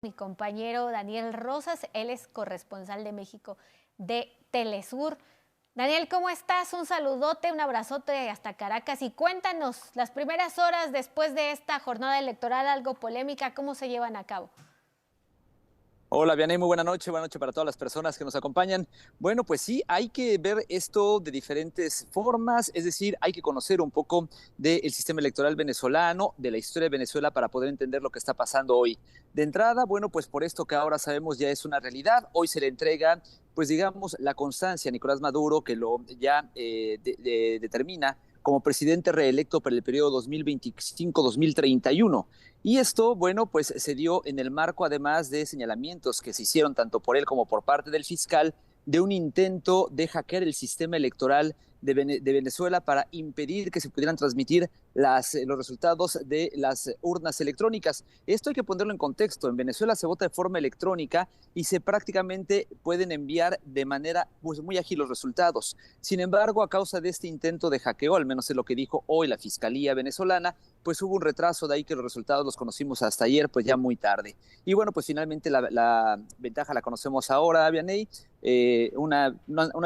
Mi compañero Daniel Rosas, él es corresponsal de México de Telesur. Daniel, ¿cómo estás? Un saludote, un abrazote hasta Caracas y cuéntanos las primeras horas después de esta jornada electoral algo polémica, ¿cómo se llevan a cabo? Hola, Vianey, muy buena noche para todas las personas que nos acompañan. Bueno, pues sí, hay que ver esto de diferentes formas, es decir, hay que conocer un poco del sistema electoral venezolano, de la historia de Venezuela para poder entender lo que está pasando hoy. De entrada, bueno, pues por esto que ahora sabemos ya es una realidad, hoy se le entrega, pues digamos, la constancia a Nicolás Maduro, que lo ya determina como presidente reelecto para el periodo 2025-2031. Y esto, bueno, pues se dio en el marco, además de señalamientos que se hicieron tanto por él como por parte del fiscal, de un intento de hackear el sistema electoral de Venezuela para impedir que se pudieran transmitir los resultados de las urnas electrónicas. Esto hay que ponerlo en contexto. En Venezuela se vota de forma electrónica y se prácticamente pueden enviar de manera pues, muy ágil los resultados. Sin embargo, a causa de este intento de hackeo, al menos es lo que dijo hoy la Fiscalía venezolana, pues hubo un retraso, de ahí que los resultados los conocimos hasta ayer, pues ya muy tarde. Y bueno, pues finalmente la ventaja la conocemos ahora, Vianey, una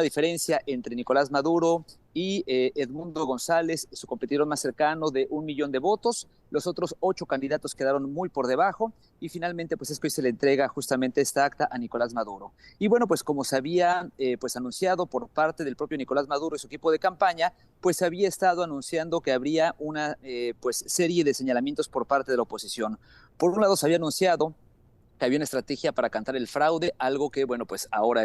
diferencia entre Nicolás Maduro y Edmundo González, su competidor más cercano, de 1 millón de votos. Los otros 8 candidatos quedaron muy por debajo y finalmente pues es que hoy se le entrega justamente esta acta a Nicolás Maduro. Y bueno, pues como se había pues anunciado por parte del propio Nicolás Maduro y su equipo de campaña, pues había estado anunciando que habría una pues serie de señalamientos por parte de la oposición. Por un lado se había anunciado que había una estrategia para cantar el fraude, algo que, bueno, pues ahora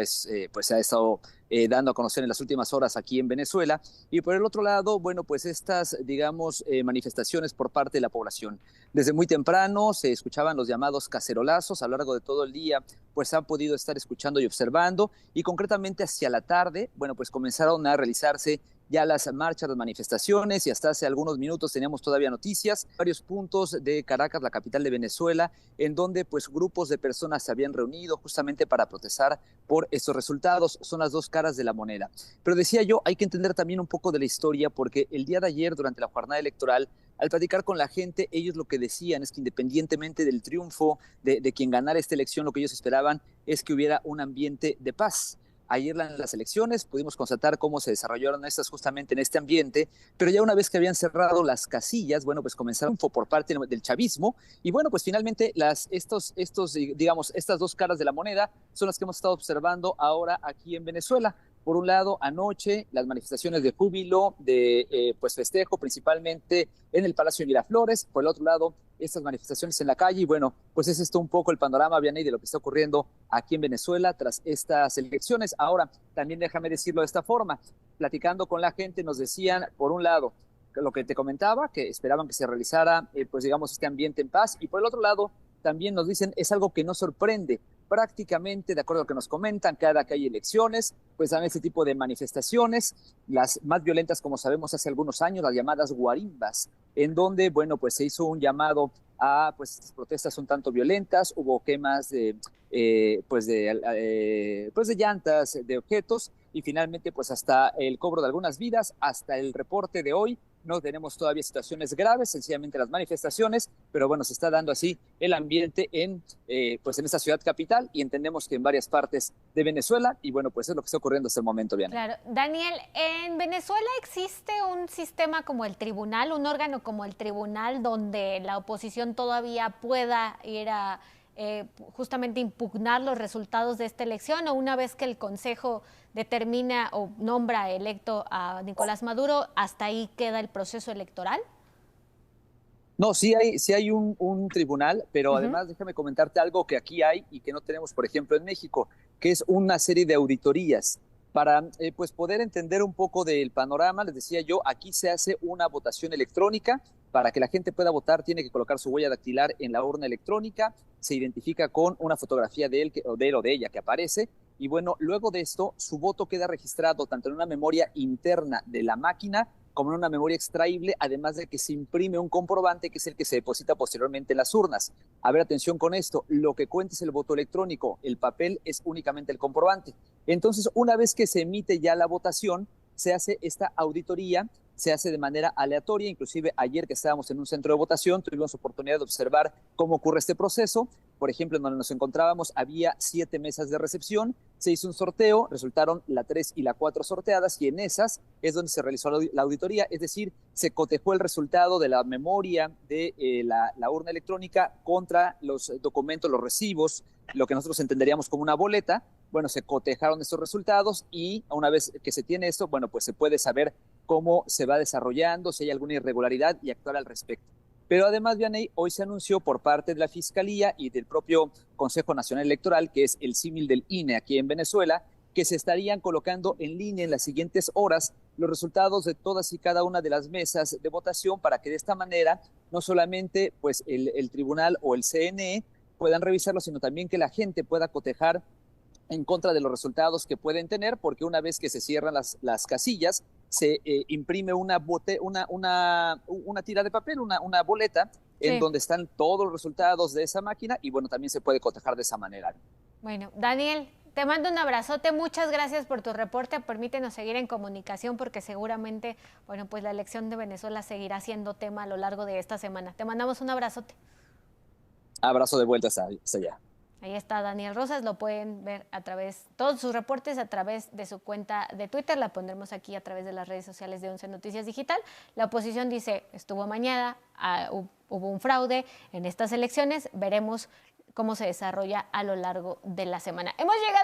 pues se ha estado dando a conocer en las últimas horas aquí en Venezuela. Y por el otro lado, bueno, pues estas, digamos, manifestaciones por parte de la población. Desde muy temprano se escuchaban los llamados cacerolazos, a lo largo de todo el día, pues han podido estar escuchando y observando, y concretamente hacia la tarde, bueno, pues comenzaron a realizarse ya las marchas, las manifestaciones, y hasta hace algunos minutos teníamos todavía noticias, varios puntos de Caracas, la capital de Venezuela, en donde pues grupos de personas se habían reunido justamente para protestar por estos resultados. Son las dos caras de la moneda. Pero decía yo, hay que entender también un poco de la historia, porque el día de ayer, durante la jornada electoral, al platicar con la gente, ellos lo que decían es que independientemente del triunfo de quien ganara esta elección, lo que ellos esperaban es que hubiera un ambiente de paz. Ayer en las elecciones pudimos constatar cómo se desarrollaron estas justamente en este ambiente, pero ya una vez que habían cerrado las casillas, bueno, pues comenzaron por parte del chavismo, y bueno, pues finalmente digamos, estas dos caras de la moneda son las que hemos estado observando ahora aquí en Venezuela. Por un lado, anoche, las manifestaciones de júbilo, de pues festejo, principalmente en el Palacio de Miraflores. Por el otro lado, estas manifestaciones en la calle. Y bueno, pues es esto un poco el panorama, Vianney, de lo que está ocurriendo aquí en Venezuela tras estas elecciones. Ahora, también déjame decirlo de esta forma. Platicando con la gente, nos decían, por un lado, lo que te comentaba, que esperaban que se realizara, pues digamos, este ambiente en paz. Y por el otro lado, también nos dicen, es algo que no sorprende. Prácticamente, de acuerdo a lo que nos comentan, cada que hay elecciones, pues dan este tipo de manifestaciones, las más violentas, como sabemos, hace algunos años, las llamadas guarimbas, en donde, bueno, pues se hizo un llamado a, pues, estas protestas un tanto violentas, hubo quemas pues de llantas, de objetos, y finalmente, pues hasta el cobro de algunas vidas, hasta el reporte de hoy, no tenemos todavía situaciones graves, sencillamente las manifestaciones, pero bueno, se está dando así el ambiente pues en esta ciudad capital, y entendemos que en varias partes de Venezuela, y bueno, pues es lo que está ocurriendo hasta el momento, Vianney. Claro, Daniel, ¿en Venezuela existe un sistema como el tribunal, un órgano como el tribunal donde la oposición todavía pueda ir a justamente impugnar los resultados de esta elección, o una vez que el Consejo determina o nombra electo a Nicolás Maduro, hasta ahí queda el proceso electoral? No, sí hay un tribunal, pero Ujú. además déjame comentarte algo que aquí hay y que no tenemos, por ejemplo, en México, que es una serie de auditorías. Para pues poder entender un poco del panorama, les decía yo, aquí se hace una votación electrónica. Para que la gente pueda votar, tiene que colocar su huella dactilar en la urna electrónica, se identifica con una fotografía de él, o de él o de ella que aparece, y bueno, luego de esto, su voto queda registrado tanto en una memoria interna de la máquina como en una memoria extraíble, además de que se imprime un comprobante que es el que se deposita posteriormente en las urnas. A ver, atención con esto, lo que cuenta es el voto electrónico, el papel es únicamente el comprobante. Entonces, una vez que se emite ya la votación, se hace esta auditoría, se hace de manera aleatoria. Inclusive ayer que estábamos en un centro de votación tuvimos oportunidad de observar cómo ocurre este proceso. Por ejemplo, en donde nos encontrábamos había 7 mesas de recepción, se hizo un sorteo, resultaron la 3 y la 4 sorteadas y en esas es donde se realizó la auditoría, es decir, se cotejó el resultado de la memoria de la urna electrónica contra los documentos, los recibos, lo que nosotros entenderíamos como una boleta. Bueno, se cotejaron estos resultados y una vez que se tiene esto, bueno, pues se puede saber cómo se va desarrollando, si hay alguna irregularidad y actuar al respecto. Pero además, Vianey, hoy se anunció por parte de la Fiscalía y del propio Consejo Nacional Electoral, que es el símil del INE aquí en Venezuela, que se estarían colocando en línea en las siguientes horas los resultados de todas y cada una de las mesas de votación para que de esta manera no solamente pues el tribunal o el CNE puedan revisarlo, sino también que la gente pueda cotejar en contra de los resultados que pueden tener, porque una vez que se cierran las casillas, se imprime una tira de papel, una boleta, en Sí. donde están todos los resultados de esa máquina y bueno, también se puede cotejar de esa manera. Bueno, Daniel, te mando un abrazote, muchas gracias por tu reporte, permítenos seguir en comunicación porque seguramente, bueno, pues la elección de Venezuela seguirá siendo tema a lo largo de esta semana. Te mandamos un abrazote. Abrazo de vuelta hasta allá. Ahí está Daniel Rosas, lo pueden ver a través, todos sus reportes a través de su cuenta de Twitter, la pondremos aquí a través de las redes sociales de 11 Noticias Digital. La oposición dice, estuvo amañada, hubo un fraude en estas elecciones, veremos cómo se desarrolla a lo largo de la semana. Hemos llegado